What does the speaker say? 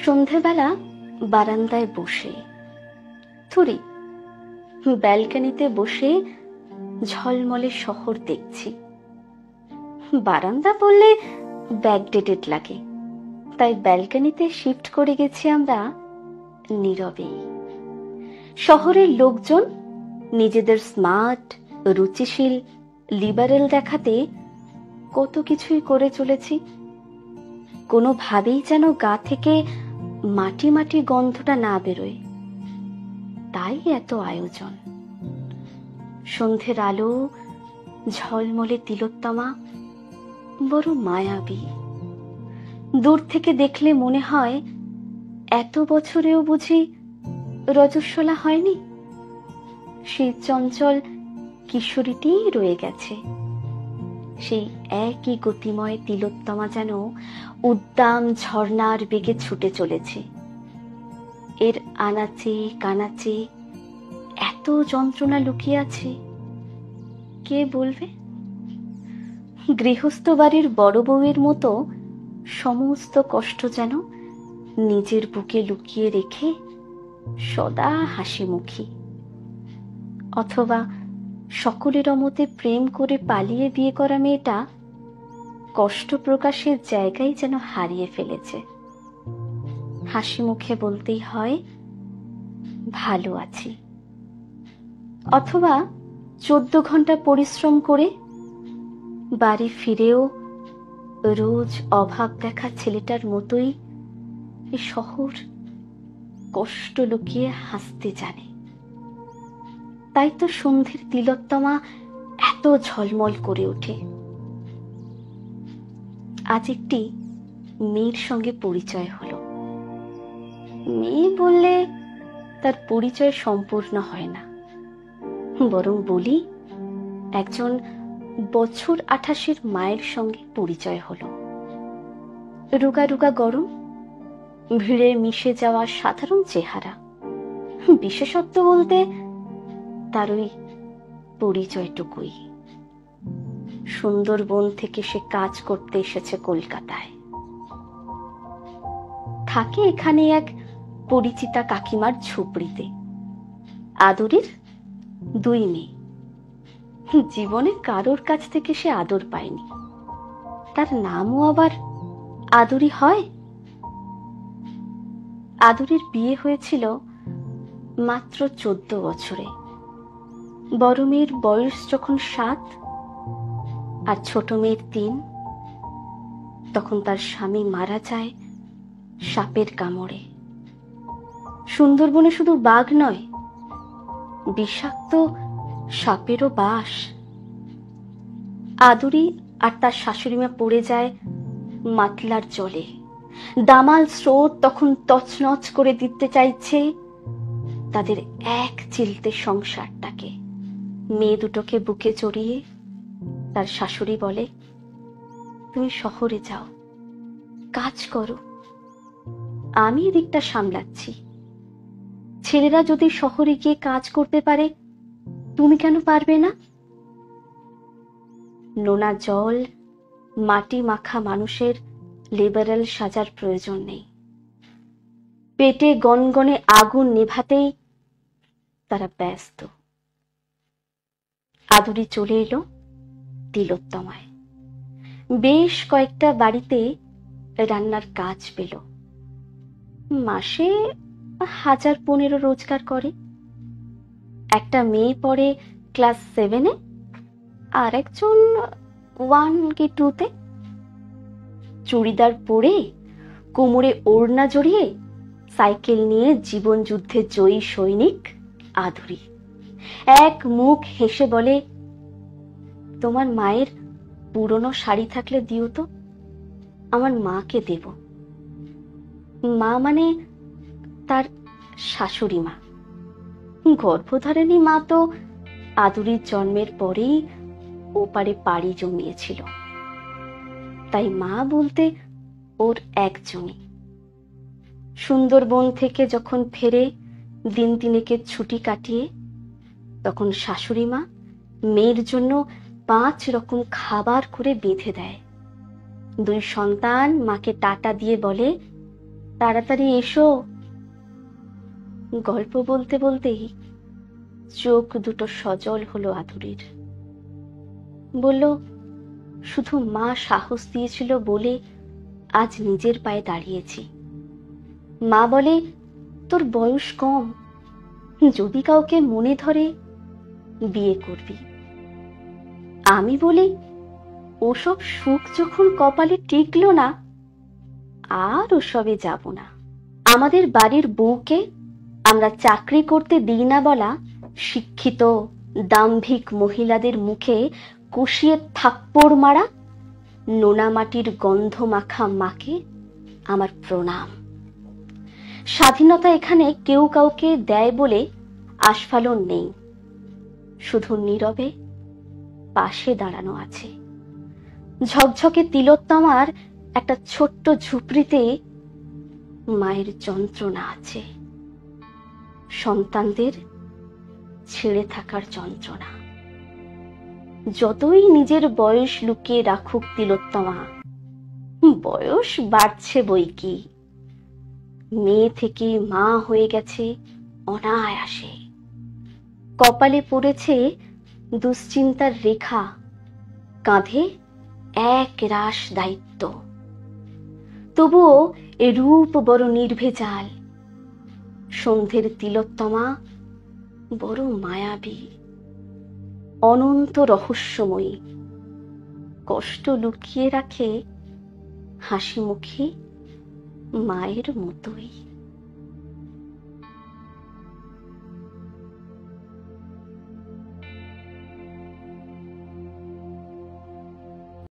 সন্ধেবেলা বারান্দায় বসে থুরি ব্যালকনিতে বসে ঝলমলে শহর দেখছি। বারান্দা বললে ব্যাকডেটেড লাগে, তাই ব্যালকনিতে শিফট করে গেছি আমরা নীরবেই। শহরের লোকজন নিজেদের স্মার্ট, রুচিশীল, লিবারেল দেখাতে কত কিছুই করে চলেছি। কোনোভাবেই যেন গা থেকে মাটি মাটি গন্ধটা না বেরোয়, তাই এত আয়োজন। সন্ধ্যের আলো, ঝলমলে তিলোত্তমা বড় মায়াবী। দূর থেকে দেখলে মনে হয় এত বছরেও বুঝি রজস্বলা হয়নি, সেই চঞ্চল কিশোরীটিই রয়ে গেছে। সেই একই গতিময় তিলোত্তমা যেন উদ্দাম ঝর্ণার বেগে ছুটে চলেছে। এর আনাচে কানাচে এত যন্ত্রণা লুকিয়ে আছে, কে বলবে? গৃহস্থ বাড়ির বড় বউয়ের মতো সমস্ত কষ্ট যেন নিজের বুকে লুকিয়ে রেখে সদা হাসিমুখী। অথবা সকলের অমতে প্রেম করে পালিয়ে বিয়ে করা মেয়েটা কষ্ট প্রকাশের জায়গায় যেন হারিয়ে ফেলেছে। হাসি মুখে বলতেই হয় ভালো আছি। অথবা 14 ঘন্টা পরিশ্রম করে বাড়ি ফিরেও রোজ অভাব দেখা ছেলেটার মতোই এই শহর কষ্ট লুকিয়ে হাসতে জানে। তাই তো সন্ধ্যের তিলোত্তমা এত ঝলমল করে ওঠে। আজ একটি মেয়ের সঙ্গে পরিচয় হলো। মেয়ে বললে তার পরিচয় সম্পূর্ণ হয় না, বরং বলি একজন বছর 28 মায়ের সঙ্গে পরিচয় হলো। রোগা রোগা গরম, ভিড়ে মিশে যাওয়া সাধারণ চেহারা। বিশেষত্ব বলতে তার ওই পরিচয়টুকুই। সুন্দরবন থেকে সে কাজ করতে এসেছে কলকাতায়। থাকে এখানে এক পরিচিতা কাকিমার ঝুপড়িতে। আদরের 2 মেয়ে। জীবনে কারোর কাছ থেকে সে আদর পায়নি। তার নামও আবার আদরি হয়? আদরের বিয়ে হয়েছিল মাত্র 14 বছরে। বড় মেয়ের বয়স যখন 7 আর ছোট মেয়ের 3, তখন তার স্বামী মারা যায় সাপের কামড়ে। সুন্দরবনে শুধু বাঘ নয়, বিষাক্ত সাপেরও বাস। আদুরি আর তার শাশুড়িমা পড়ে যায় মাতলার জলে। দামাল স্রোত তখন তছনছ করে দিতে চাইছে তাদের এক চিলতে সংসারটাকে। মেয়ে দুটোকে বুকে জড়িয়ে তার শাশুড়ি বলে, তুমি শহরে যাও, কাজ করো, আমি এদিকটা সামলাচ্ছি। ছেলেরা যদি শহরে গিয়ে কাজ করতে পারে, তুমি কেন পারবে না? নোনা জল, মাটি মাখা মানুষের লিবারেল সাজার প্রয়োজন নেই। পেটে গনগনে আগুন নেভাতেই তারা ব্যস্ত। আদুরি চলে এলো তিলোত্তমায়। বেশ কয়েকটা বাড়িতে রান্নার কাজ পেল। মাসে 1015 রোজগার করে। একটা মেয়ে পড়ে ক্লাস 7-এ, আর একজন 1 কি 2-তে। চুড়িদার পরে, কোমরে ওড়না জড়িয়ে সাইকেল নিয়ে জীবন যুদ্ধে জয়ী সৈনিক আদুরি এক মুখ হেসে বলে, তোমার মায়ের পুরনো শাড়ি থাকলে দিও তো, আমার মাকে দেব। মা মানে তার শাশুড়ি মা। গর্ভধারিণী মা তো আদুরির জন্মের পরেই ওপারে পাড়ি জমিয়েছিল, তাই মা বলতে ওর একজনই। সুন্দরবন থেকে যখন ফেরে দিন 3 ছুটি কাটিয়ে, তখন শাশুড়ি মা মেয়ের জন্য 5 রকম খাবার করে বেঁধে দেয়। 2 সন্তান মাকে টাটা দিয়ে বলে, তাড়াতাড়ি এসো। গল্প বলতে বলতেই চোখ দুটো সজল হলো আদুরির। বলল, শুধু মা সাহস দিয়েছিল বলে আজ নিজের পায়ে দাঁড়িয়েছি। মা বলে, তোর বয়স কম, যদি কাউকে মনে ধরে বিয়ে করবি। আমি বলি, ওসব সুখ যখন কপালে টিকলো না, আর ওসবে যাব না। আমাদের বাড়ির বউকে আমরা চাকরি করতে দিই না বলা শিক্ষিত দাম্ভিক মহিলাদের মুখে কষিয়ে থাপ্পড় মারা নোনা মাটির গন্ধ মাখা মাকে আমার প্রণাম। স্বাধীনতা এখানে কেউ কাউকে দেয় বলে আস্ফালন নেই, শুধু নীরবে পাশে দাঁড়ানো আছে। ঝকঝকে তিলোত্তমার একটা ছোট্ট ঝুপড়িতে মায়ের যন্ত্রণা আছে, সন্তানদের ছেড়ে থাকার যন্ত্রণা। যতই নিজের বয়স লুকিয়ে রাখুক তিলোত্তমা, বয়স বাড়ছে বই কি। মেয়ে থেকে মা হয়ে গেছে অনায়াসে। কপালে পড়েছে দুশ্চিন্তার রেখা, কাঁধে এক রাশ দায়িত্ব। তবুও এ রূপ বড় নির্ভেজাল। সন্ধ্যের তিলোত্তমা বড় মায়াবী, অনন্ত রহস্যময়ী। কষ্ট লুকিয়ে রাখে হাসি মুখে মায়ের মতোই।